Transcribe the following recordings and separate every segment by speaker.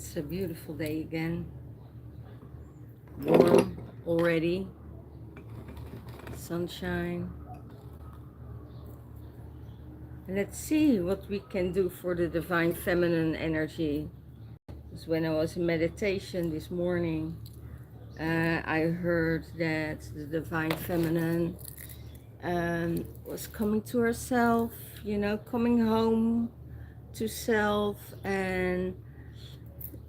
Speaker 1: It's a beautiful day again. Warm already. Sunshine. Let's see what we can do for the divine feminine energy. Because when I was in meditation this morning, I heard that the divine feminine was coming to herself, coming home to self, and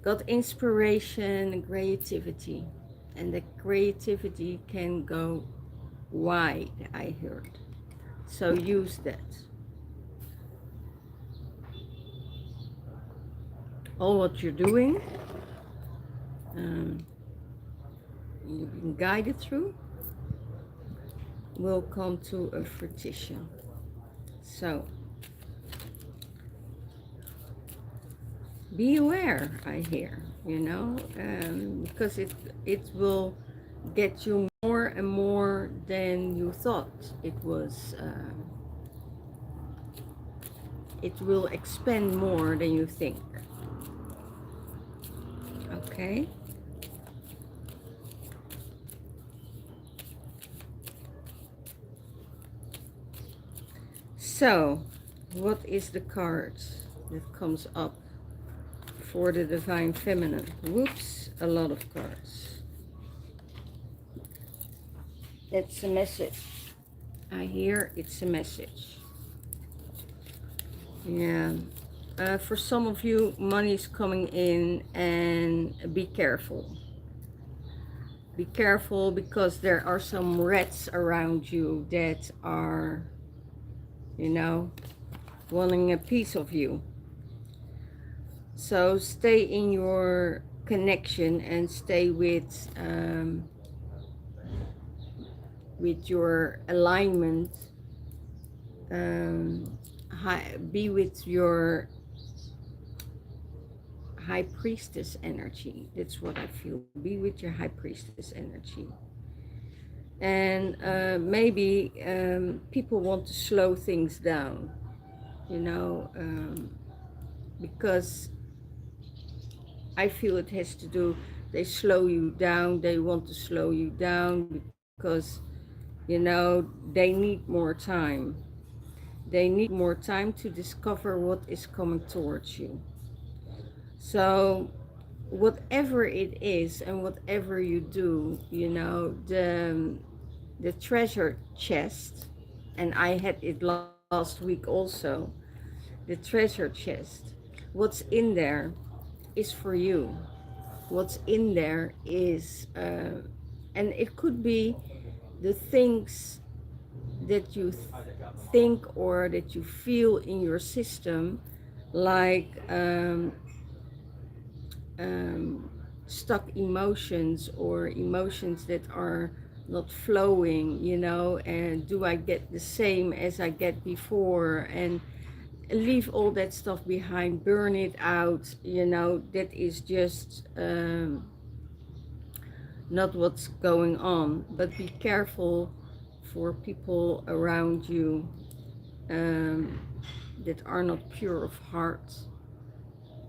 Speaker 1: got inspiration and creativity. And the creativity can go wide, I heard. So use that. All what you're doing, you've been guided through, will come to a fruition. So be aware, I hear, because it will get you more and more than you thought it was. It will expand more than you think. Okay. So, what is the card that comes up for the divine feminine? Whoops, a lot of cards. It's a message. I hear it's a message. Yeah. For some of you, money is coming in, and be careful. Be careful, because there are some rats around you that are, wanting a piece of you. So stay in your connection and stay with your alignment. Be with your high priestess energy. That's what I feel. Be with your high priestess energy. And maybe people want to slow things down, because I feel it has to do, they slow you down, they want to slow you down because, they need more time. They need more time to discover what is coming towards you. So whatever it is and whatever you do, the treasure chest, and I had it last week also, the treasure chest, what's in there is for you. What's in there is, and it could be the things that you think or that you feel in your system, like stuck emotions or emotions that are not flowing, and do I get the same as I get before, and leave all that stuff behind, burn it out, that is just not what's going on. But be careful for people around you that are not pure of heart.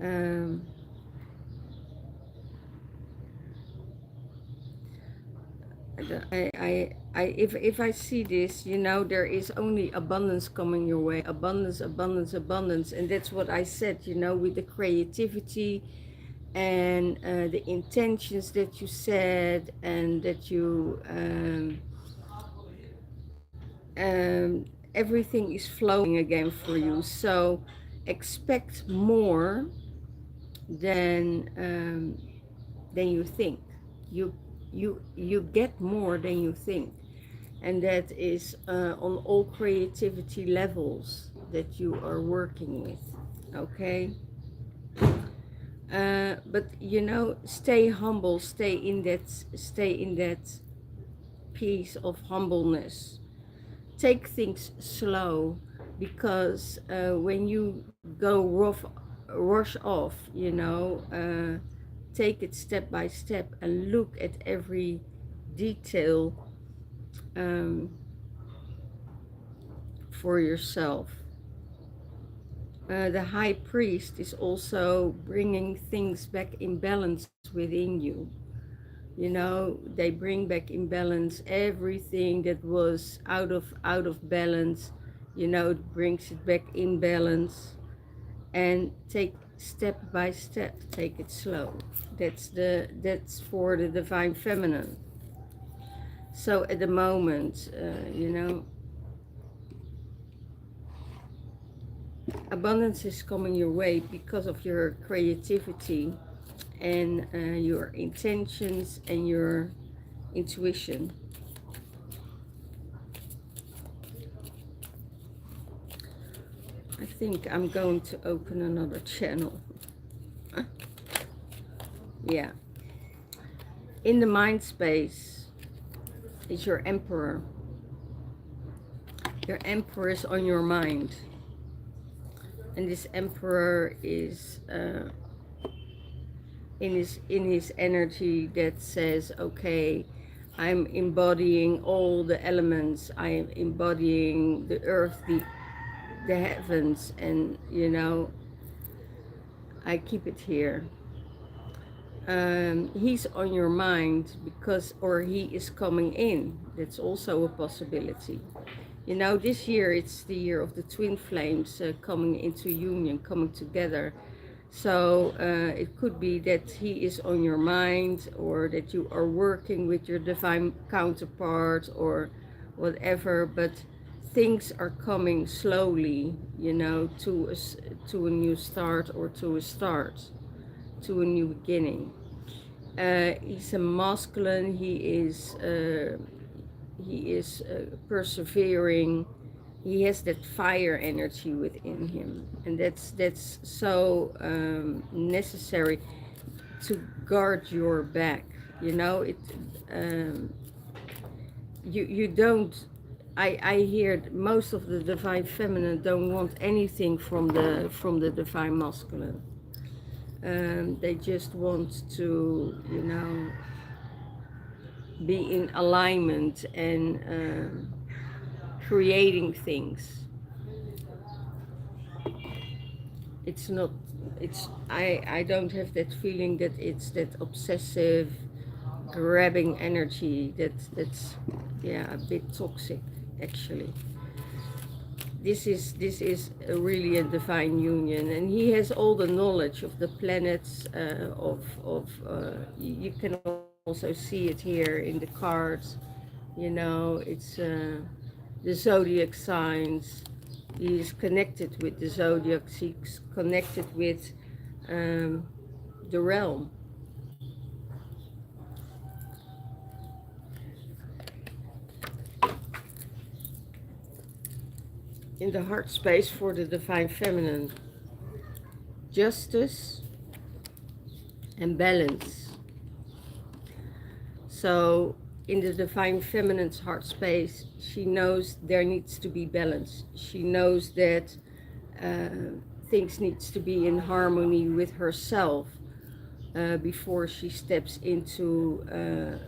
Speaker 1: um, if I see this, there is only abundance coming your way. Abundance, abundance, abundance. And that's what I said, with the creativity and the intentions that you said, and that you everything is flowing again for you. So expect more than you think. You get more than you think, and that is on all creativity levels that you are working with. Okay. But stay humble, stay in that piece of humbleness. Take things slow, because when you go rush off, take it step by step and look at every detail um, for yourself. The high priest is also bringing things back in balance within you. You know, they bring back in balance everything that was out of balance. You know, it brings it back in balance, and take step by step, take it slow. That's for the divine feminine. So at the moment, you know, abundance is coming your way because of your creativity and your intentions and your intuition. I think I'm going to open another channel. Yeah. In the mind space is your emperor. Your emperor is on your mind. And this emperor is in his energy that says, okay, I'm embodying all the elements. I am embodying the earth, the heavens, and you know, I keep it here. He's on your mind because, or he is coming in. That's also a possibility. You know, this year it's the year of the twin flames coming into union, coming together. So it could be that he is on your mind, or that you are working with your divine counterpart, or whatever. But things are coming slowly, you know, to a new start, or to a start, to a new beginning. He's a masculine. He is persevering. He has that fire energy within him, and that's so necessary to guard your back. You know, you don't. I hear most of the divine feminine don't want anything from the divine masculine. They just want to, you know, be in alignment and creating things. It's not, I don't have that feeling that it's that obsessive grabbing energy that's yeah, a bit toxic actually. This is really a divine union, and he has all the knowledge of the planets, you can also see it here in the cards. You know, it's the zodiac signs. He is connected with the zodiac. He's connected with the realm. In the heart space for the divine feminine, justice and balance. So in the divine feminine's heart space, she knows there needs to be balance. She knows that things needs to be in harmony with herself before she steps into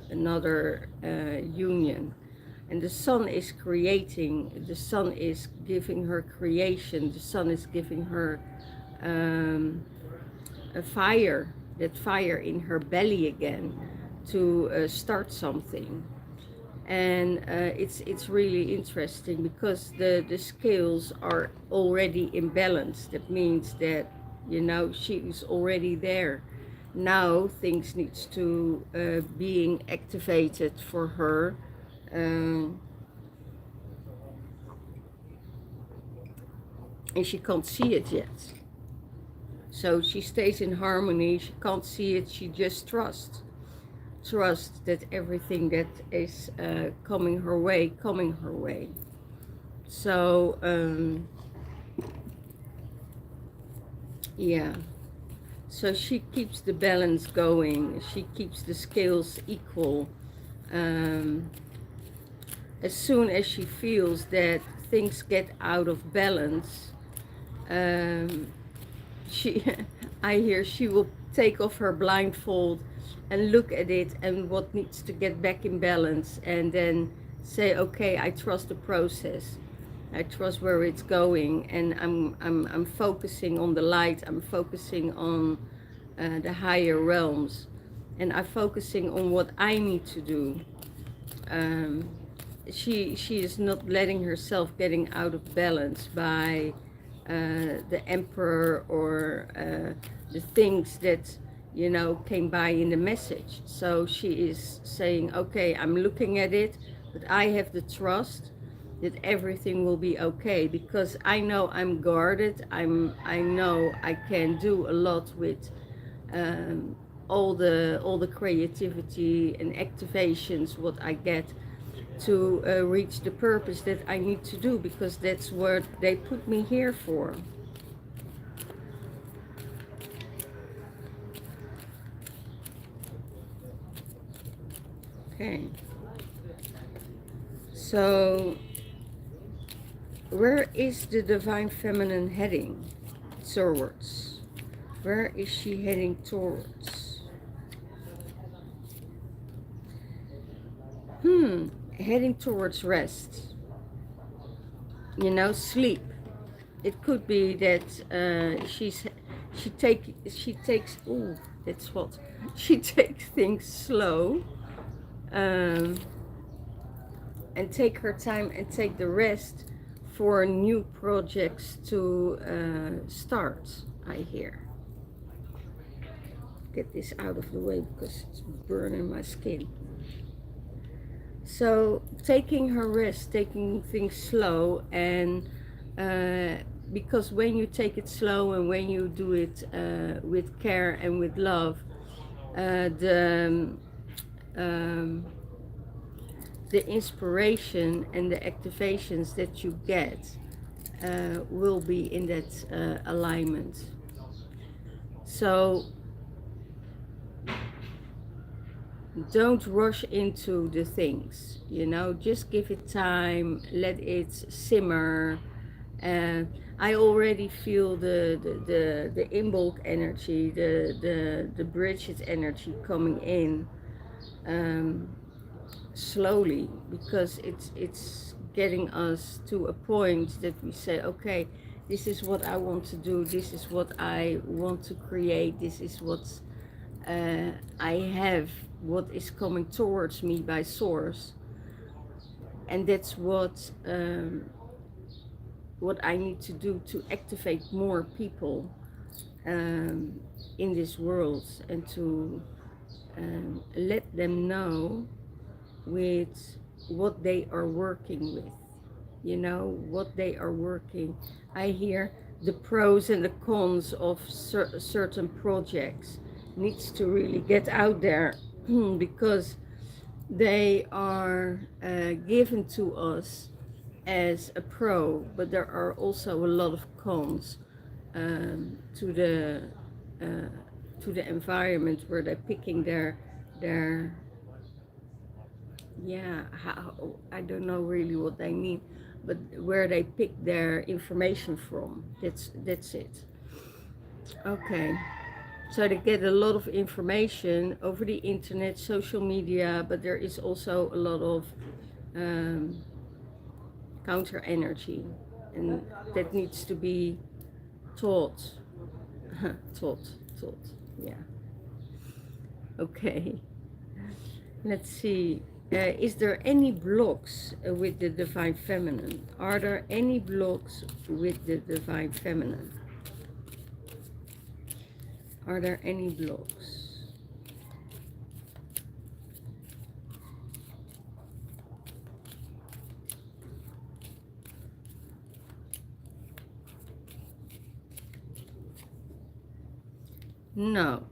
Speaker 1: another union. And the sun is creating, the sun is giving her creation, the sun is giving her a fire, that fire in her belly again, to start something. And it's really interesting because the scales are already in balance. That means that, you know, she is already there. Now things needs to being activated for her. And she can't see it yet. So she stays in harmony. She can't see it. She just trusts that everything that is coming her way. So yeah, so she keeps the balance going. She keeps the scales equal. As soon as she feels that things get out of balance, she I hear she will take off her blindfold and look at it and what needs to get back in balance, and then say, okay, I trust the process. I trust where it's going, and I'm focusing on the light. I'm focusing on the higher realms, and I'm focusing on what I need to do. Um, she is not letting herself getting out of balance by the emperor or the things that came by in the message. So she is saying, okay, I'm looking at it, but I have the trust that everything will be okay, because I know I'm guarded. I know I can do a lot with um, all the creativity and activations what I get to reach the purpose that I need to do, because that's what they put me here for. Okay, so where is the divine feminine heading towards? Where is she heading towards? Heading towards rest. Sleep. It could be that she takes, ooh, that's what, she takes things slow, and take her time and take the rest for new projects to start. I hear. Get this out of the way because it's burning my skin. So taking her rest, taking things slow, and because when you take it slow and when you do it with care and with love, the inspiration and the activations that you get will be in that alignment. So don't rush into the things, just give it time, let it simmer. I already feel the Imbolc energy, the Bridget energy coming in slowly, because it's getting us to a point that we say, okay, this is what I want to do, this is what I want to create, this is what I have, what is coming towards me by source, and that's what I need to do to activate more people in this world, and to let them know with what they are working with, what they are working. I hear the pros and the cons of certain projects needs to really get out there because they are given to us as a pro, but there are also a lot of cons to the environment where they're picking their I don't know really what they mean, but where they pick their information from. That's it. Okay. So they get a lot of information over the internet, social media, but there is also a lot of counter energy, and that needs to be taught. taught. Yeah. Okay. Let's see. Is there any blocks with the divine feminine? Are there any blocks with the divine feminine? Are there any blocks? No.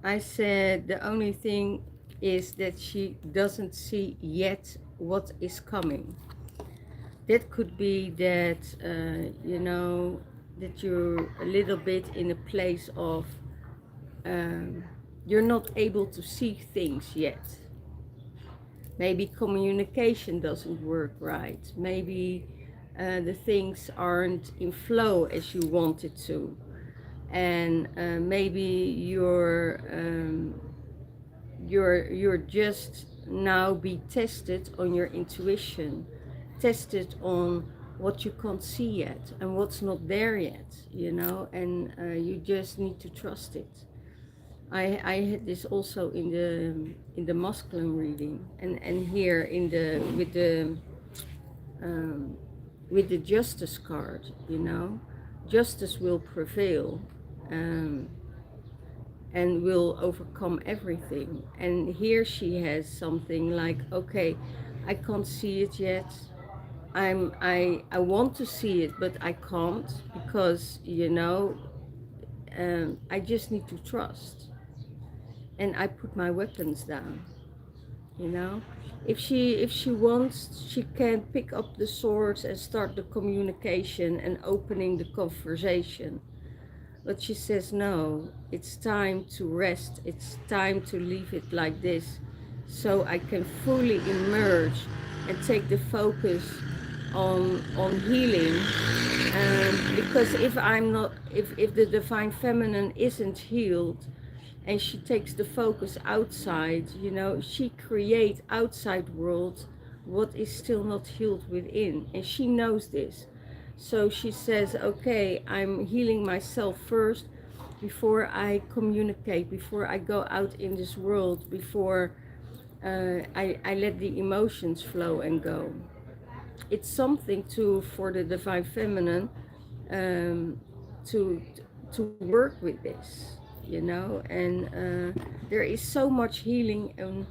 Speaker 1: I said the only thing is that she doesn't see yet what is coming. That could be that, that you're a little bit in a place of you're not able to see things yet. Maybe communication doesn't work right. Maybe the things aren't in flow as you want it to. And maybe you're just now be tested on your intuition, tested on what you can't see yet and what's not there yet, you know, and you just need to trust it. I had this also in the masculine reading, and here in the with the justice card, you know, justice will prevail, and will overcome everything. And here she has something like, okay, I can't see it yet. I want to see it, but I can't because, you know, I just need to trust. And I put my weapons down, you know. If she wants, she can pick up the swords and start the communication and opening the conversation. But she says, no, it's time to rest. It's time to leave it like this so I can fully emerge and take the focus on healing. Because if I'm not, if the divine feminine isn't healed, and she takes the focus outside, you know, she creates outside world what is still not healed within, and she knows this. So she says, okay, I'm healing myself first before I communicate, before I go out in this world, before I let the emotions flow and go. It's something for the divine feminine to work with this, you know, and there is so much healing and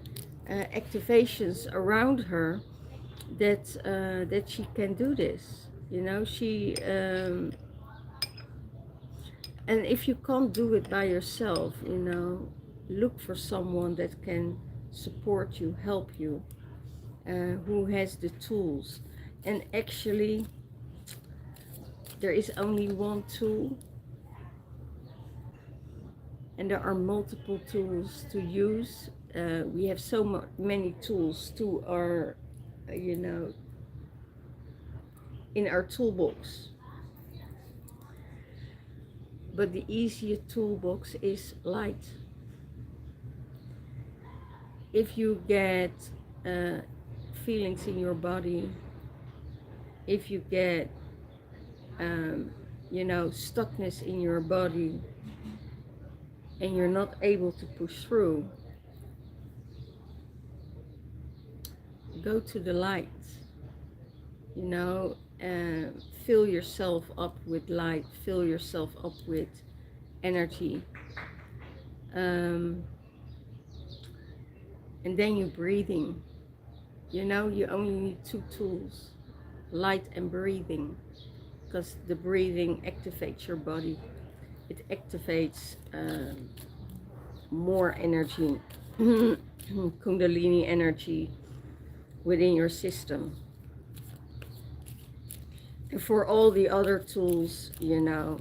Speaker 1: activations around her that that she can do this, you know. She and if you can't do it by yourself, you know, look for someone that can support you, help you, who has the tools. And actually there is only one tool, and there are multiple tools to use. We have so many tools to our, you know, in our toolbox. But the easier toolbox is light. If you get feelings in your body, if you get, you know, stuckness in your body, and you're not able to push through, go to the light, you know, fill yourself up with light, fill yourself up with energy, and then you're breathing. You know, you only need two tools, light and breathing, because the breathing activates your body. It activates more energy, Kundalini energy within your system. And for all the other tools, you know,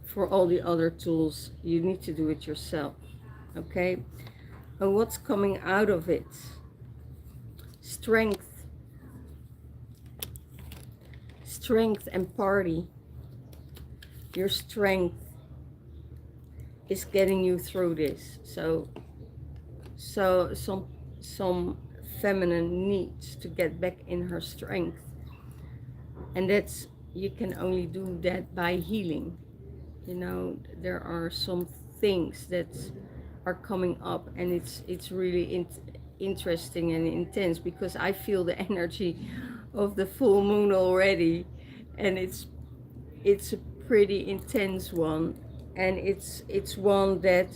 Speaker 1: for all the other tools, you need to do it yourself, okay? And what's coming out of it? Strength. Strength and party. Your strength is getting you through this. So some feminine needs to get back in her strength, and that's, you can only do that by healing. You know, there are some things that are coming up, and it's really interesting and intense, because I feel the energy of the full moon already, and it's a pretty intense one, and it's one that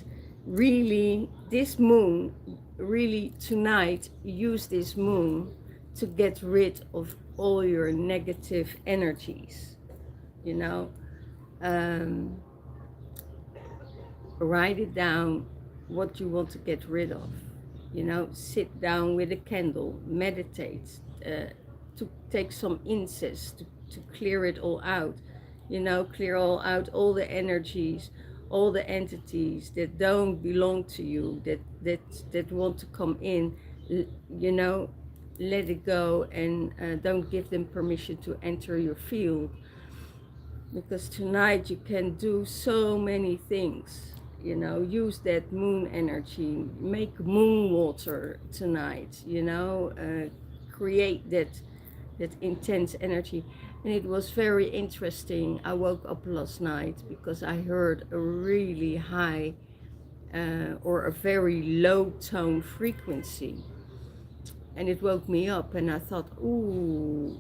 Speaker 1: really, this moon, really tonight, use this moon to get rid of all your negative energies, you know. Write it down, what you want to get rid of, you know. Sit down with a candle, meditate, to take some incense to clear it all out, you know, clear all out all the energies, all the entities that don't belong to you, that want to come in, you know. Let it go, and don't give them permission to enter your field, because tonight you can do so many things, you know, use that moon energy, make moon water tonight, you know, create that intense energy. And it was very interesting. I woke up last night because I heard a really high or a very low tone frequency, and it woke me up, and I thought, ooh,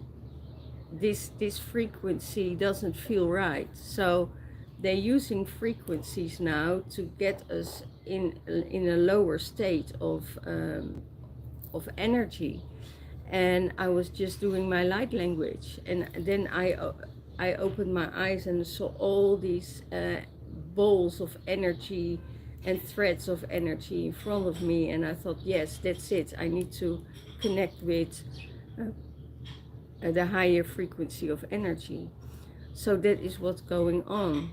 Speaker 1: this frequency doesn't feel right. So they're using frequencies now to get us in a lower state of energy. And I was just doing my light language, and then I opened my eyes and saw all these balls of energy and threads of energy in front of me, and I thought, yes, that's it. I need to connect with the higher frequency of energy. So that is what's going on.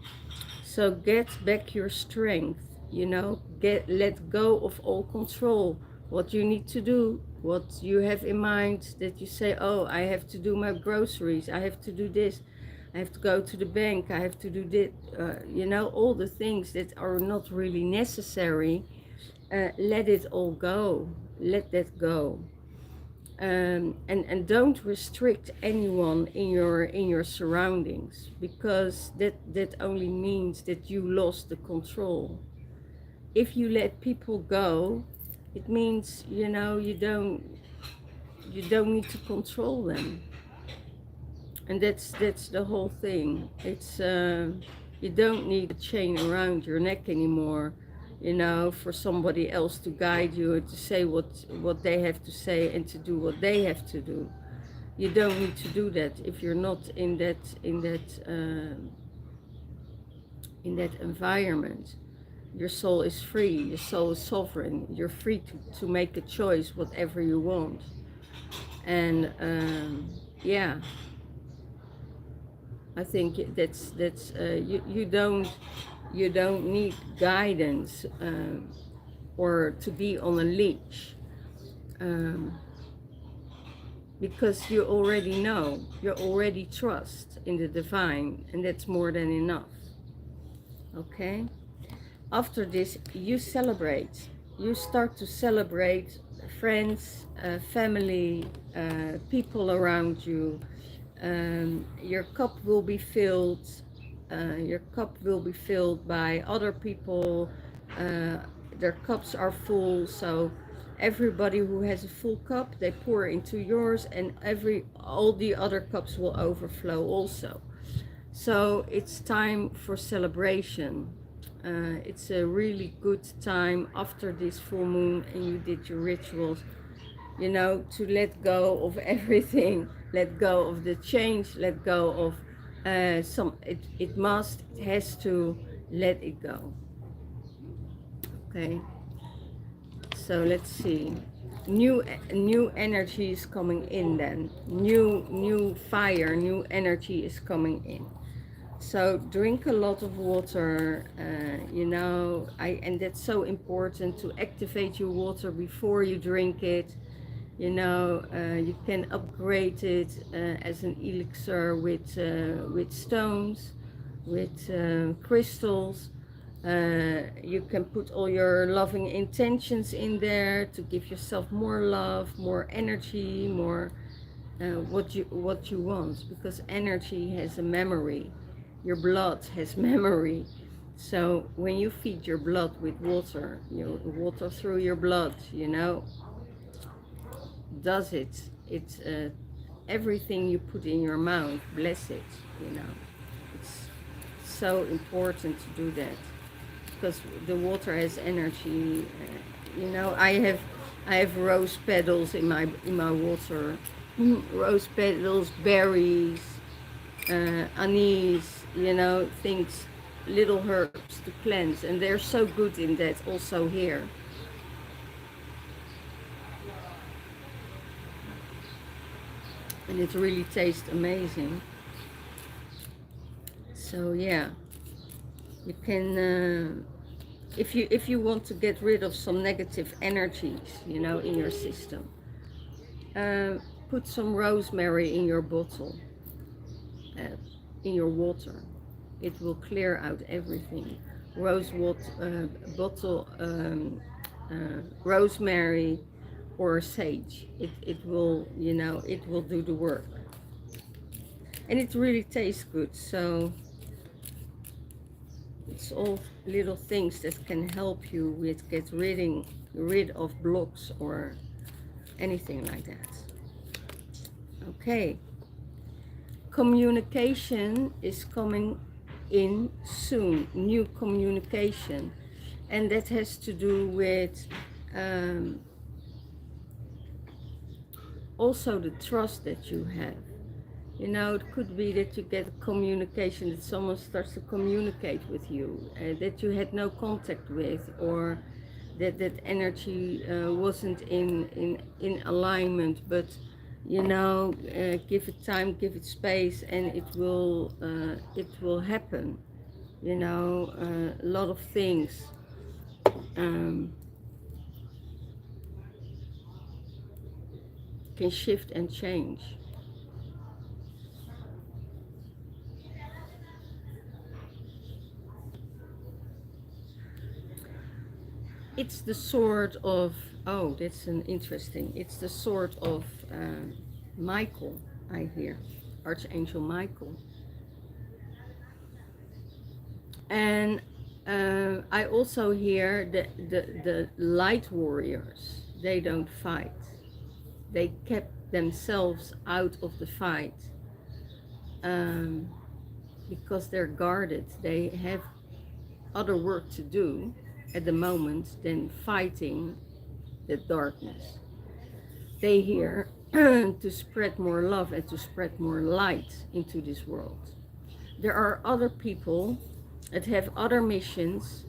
Speaker 1: So get back your strength, you know, let go of all control. What you need to do, what you have in mind, that you say, oh, I have to do my groceries, I have to do this, I have to go to the bank, I have to do this, you know, all the things that are not really necessary. Let it all go, let that go. And don't restrict anyone in your surroundings, because that only means that you lost the control. If you let people go, it means, you know, you don't need to control them. And that's the whole thing. It's you don't need a chain around your neck anymore, you know, for somebody else to guide you and to say what they have to say and to do what they have to do. You don't need to do that if you're not in that environment. Your soul is free, your soul is sovereign, you're free to make a choice whatever you want. And yeah, I think that's you don't need guidance or to be on a leash, because you already know, you already trust in the divine, and that's more than enough. Okay, after this you celebrate, you start to celebrate friends, family, people around you. Your cup will be filled. Your cup will be filled by other people. Their cups are full, so everybody who has a full cup, they pour into yours, and all the other cups will overflow also. So it's time for celebration. It's a really good time after this full moon and you did your rituals, you know, to let go of everything, let go of the change, let go of it has to let it go. Okay, so let's see, new energy is coming in, then new fire, new energy is coming in. So drink a lot of water, you know, and that's so important to activate your water before you drink it. You know, you can upgrade it as an elixir with stones, with crystals. You can put all your loving intentions in there to give yourself more love, more energy, more what you want, because energy has a memory. Your blood has memory. So when you feed your blood with water, water through your blood, you know, does it. It's everything you put in your mouth, bless it, you know. It's so important to do that, because the water has energy. You know, I have rose petals in my water, rose petals, berries, anise, you know, things, little herbs to cleanse, and they're so good in that also here. And it really tastes amazing. So yeah, you can if you want to get rid of some negative energies, you know, in your system, put some rosemary in your bottle, in your water. It will clear out everything. rosewood bottle, rosemary or sage. It will, you know, it will do the work. And it really tastes good, so it's all little things that can help you with rid of blocks or anything like that. Okay, communication is coming in soon, new communication, and that has to do with also the trust that you have. You know, it could be that you get communication, that someone starts to communicate with you that you had no contact with, or that energy wasn't in alignment, but you know, give it time, give it space, and it will happen. You know, a lot of things can shift and change. It's the sort of, oh, that's an interesting, it's the sort of Michael, I hear, Archangel Michael. And I also hear the light warriors, they don't fight. They kept themselves out of the fight because they're guarded. They have other work to do at the moment than fighting the darkness. They here to spread more love and to spread more light into this world. There are other people that have other missions,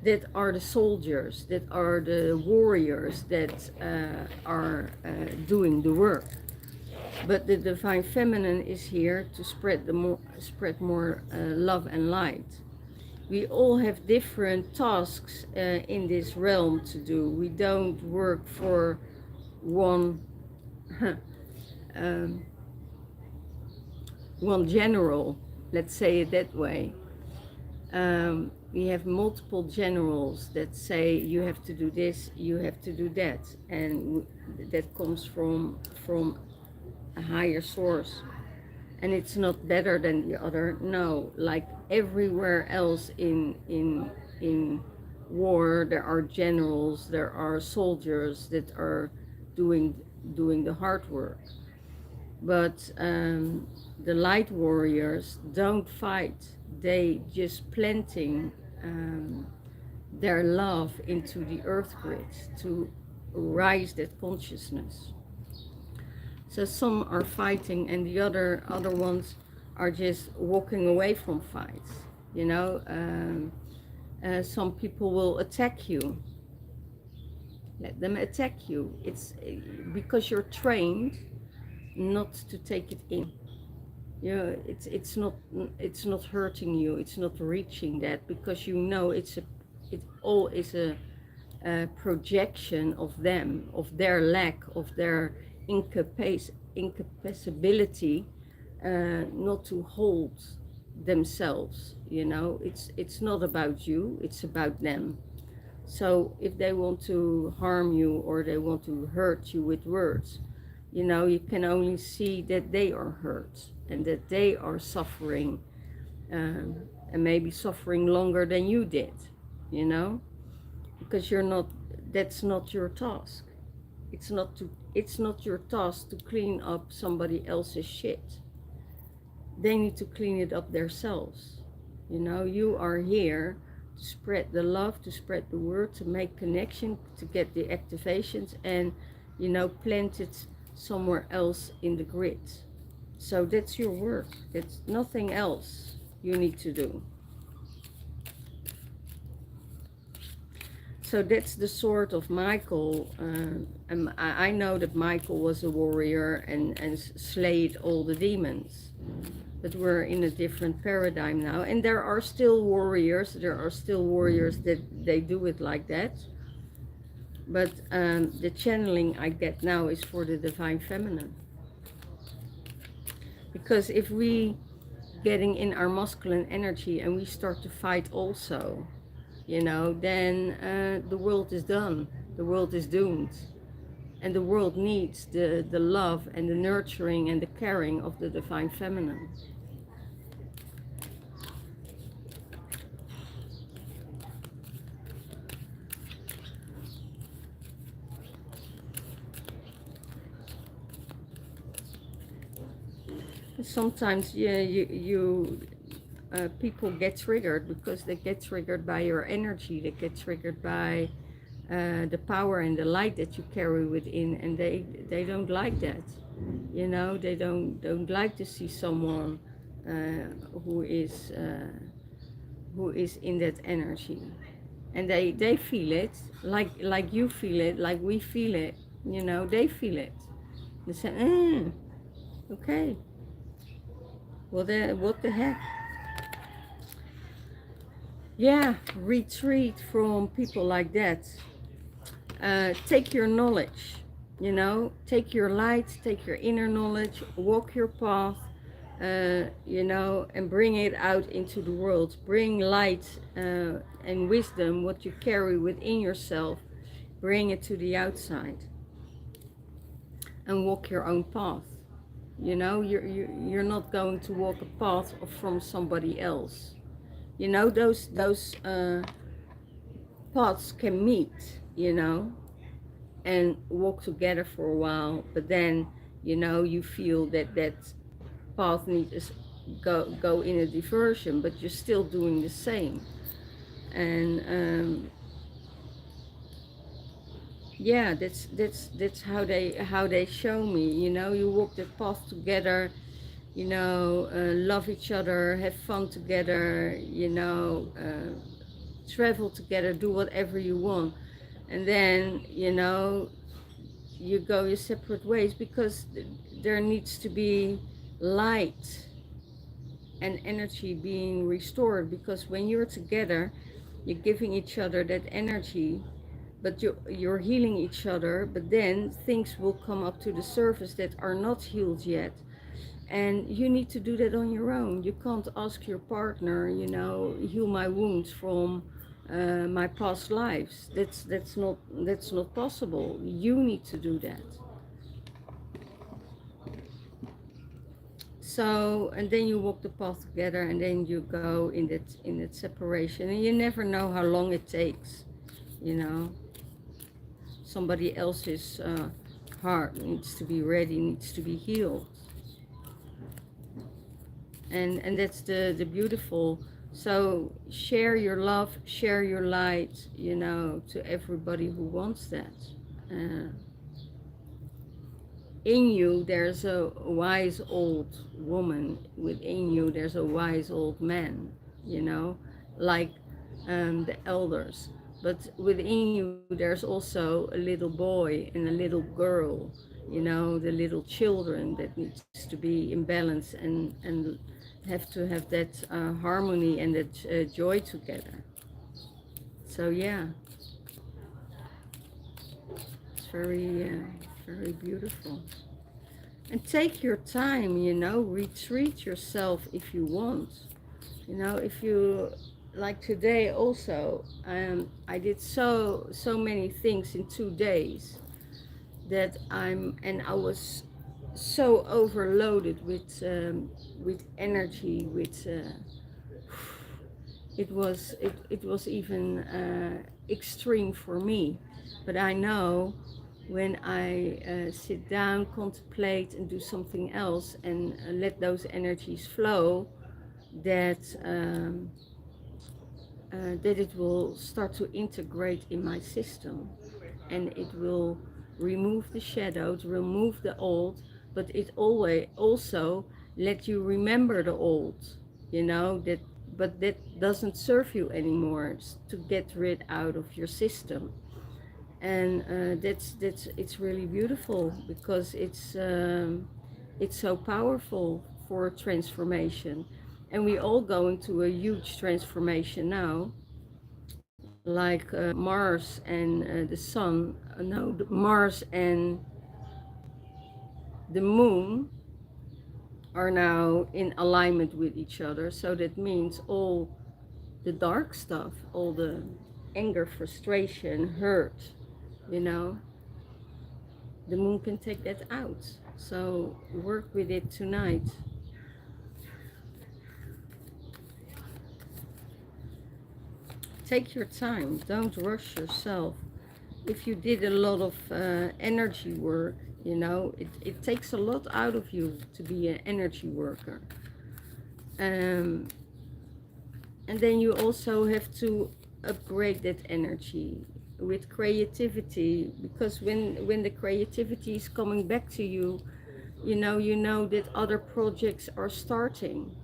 Speaker 1: that are the soldiers, that are the warriors, that are doing the work. But the Divine Feminine is here to spread more love and light. We all have different tasks in this realm to do. We don't work for one one general, let's say it that way. We have multiple generals that say you have to do this, you have to do that, and that comes from a higher source. And it's not better than the other. No, like everywhere else in war, there are generals, there are soldiers that are doing the hard work. But the light warriors don't fight. They just planting their love into the earth grid to rise that consciousness. So some are fighting, and the other ones are just walking away from fights. You know, some people will attack you. Let them attack you. It's because you're trained not to take it in. You know, it's not hurting you. It's not reaching that, because you know it all is a projection of them, of their lack, of their incapacity not to hold themselves. You know, it's not about you, it's about them. So if they want to harm you or they want to hurt you with words, you know, you can only see that they are hurt and that they are suffering, and maybe suffering longer than you did, you know, because you're not, that's not your task. It's not your task to clean up somebody else's shit. They need to clean it up themselves. You know, you are here to spread the love, to spread the word, to make connection, to get the activations, and, you know, plant it somewhere else in the grid. So that's your work. That's nothing else you need to do. So that's the sort of Michael. And I know that Michael was a warrior and slayed all the demons. But we're in a different paradigm now. And there are still warriors. There are still warriors that they do it like that. But the channeling I get now is for the Divine Feminine. Because if we getting in our masculine energy and we start to fight also, you know, then the world is done. The world is doomed. And the world needs the love and the nurturing and the caring of the divine feminine. Sometimes people get triggered because they get triggered by your energy. They get triggered by the power and the light that you carry within, and they don't like that. You know, they don't like to see someone who is in that energy, and they feel it like you feel it, like we feel it. You know, they feel it. They say, okay, well, what the heck? Yeah, retreat from people like that. Take your knowledge, you know, take your light, take your inner knowledge, walk your path, you know, and bring it out into the world. Bring light and wisdom, what you carry within yourself, bring it to the outside and walk your own path. You know, you're not going to walk a path from somebody else. You know, those paths can meet, you know, and walk together for a while, but then, you know, you feel that that path needs to go in a diversion, but you're still doing the same. And yeah, that's how they show me. You know, you walk the path together, you know, love each other, have fun together, you know, travel together, do whatever you want, and then, you know, you go your separate ways because there needs to be light and energy being restored, because when you're together, you're giving each other that energy, but you're healing each other, but then things will come up to the surface that are not healed yet, and you need to do that on your own. You can't ask your partner, you know, heal my wounds from my past lives. That's not possible. You need to do that. So, and then you walk the path together, and then you go in that separation, and you never know how long it takes. You know, somebody else's heart needs to be ready, needs to be healed, and that's the beautiful. So share your love, share your light, you know, to everybody who wants that. Uh, in you there's a wise old woman, within you there's a wise old man, you know, like the elders, but within you there's also a little boy and a little girl, you know, the little children that needs to be in balance and have to have that harmony and that joy together. So yeah, it's very beautiful. And take your time, you know, retreat yourself if you want. You know, if you, like today also, I did so many things in 2 days that I was so overloaded with energy, it was even extreme for me. But I know when I sit down, contemplate, and do something else, and let those energies flow, that that it will start to integrate in my system, and it will remove the shadows, remove the old, but it always also let you remember the old, you know, that, but that doesn't serve you anymore, to get rid out of your system. And that's it's really beautiful, because it's so powerful for transformation, and we all going through a huge transformation now, like Mars and the sun, no, Mars and the moon are now in alignment with each other. So that means all the dark stuff, all the anger, frustration, hurt, you know, the moon can take that out. So work with it tonight. Take your time, don't rush yourself. If you did a lot of energy work, you know, it takes a lot out of you to be an energy worker. And then you also have to upgrade that energy with creativity, because when the creativity is coming back to you, you know that other projects are starting.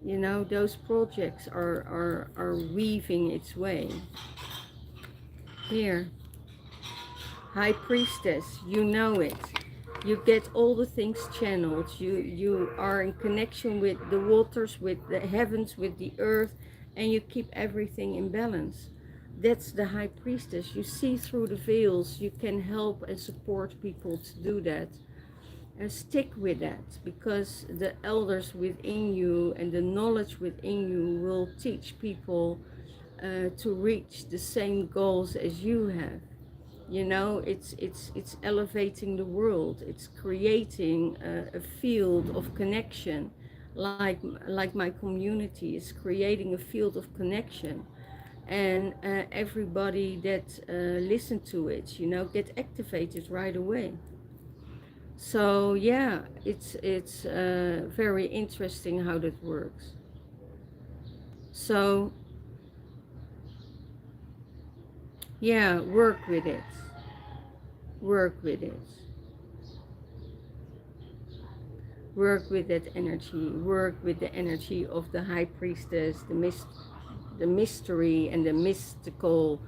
Speaker 1: You know, those projects are weaving its way. Here, High Priestess, you know it. You get all the things channeled. You are in connection with the waters, with the heavens, with the earth, and you keep everything in balance. That's the High Priestess. You see through the veils. You can help and support people to do that. And stick with that, because the elders within you and the knowledge within you will teach people to reach the same goals as you have. You know, it's elevating the world. It's creating a field of connection, like my community is creating a field of connection, and everybody that listen to it, you know, get activated right away. So yeah, it's very interesting how that works. So yeah, work with it. Work with it. Work with that energy. Work with the energy of the High Priestess, the mystery and the mystical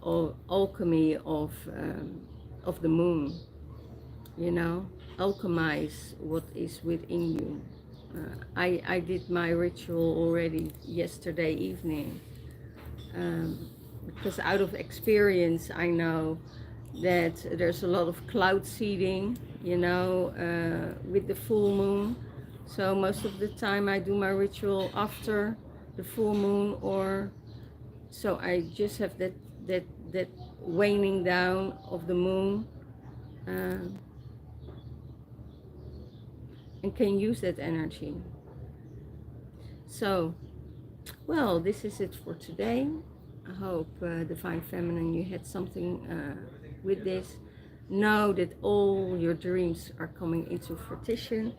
Speaker 1: of alchemy of the moon. You know, alchemize what is within you. I did my ritual already yesterday evening, because out of experience I know that there's a lot of cloud seeding, you know, with the full moon. So most of the time I do my ritual after the full moon, or so I just have that waning down of the moon, and can use that energy. So, well, this is it for today. I hope, Divine Feminine, you had something with this. Know that all your dreams are coming into fruition.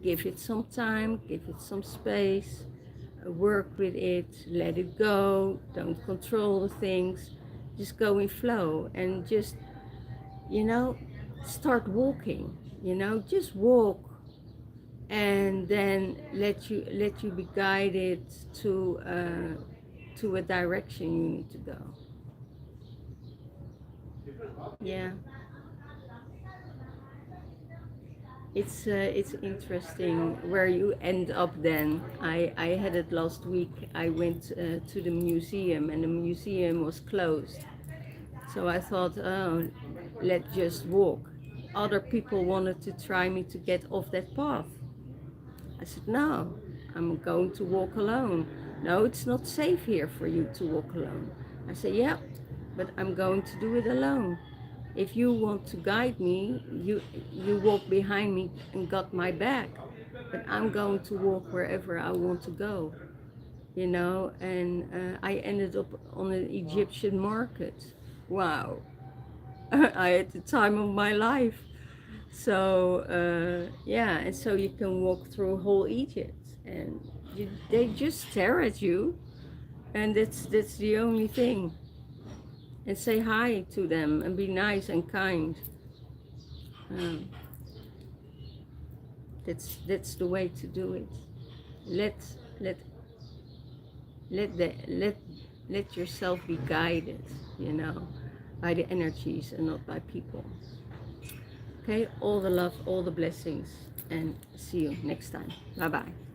Speaker 1: Give it some time, give it some space, work with it, let it go. Don't control the things. Just go in flow and just, you know, start walking. You know, just walk, and then let you be guided to a direction you need to go. Yeah, it's interesting where you end up then. I had it last week. I went to the museum, and the museum was closed, so I thought, oh, let's just walk. Other people wanted to try me to get off that path. I said, no, I'm going to walk alone. No, it's not safe here for you to walk alone. I said, yeah, but I'm going to do it alone. If you want to guide me, you walk behind me and got my back. But I'm going to walk wherever I want to go, you know. And I ended up on an Egyptian market. Wow. I had the time of my life. So yeah, and so you can walk through whole Egypt, and they just stare at you, and that's the only thing. And say hi to them and be nice and kind. That's the way to do it. Let let yourself be guided, you know, by the energies and not by people. Okay, all the love, all the blessings, and see you next time. Bye bye.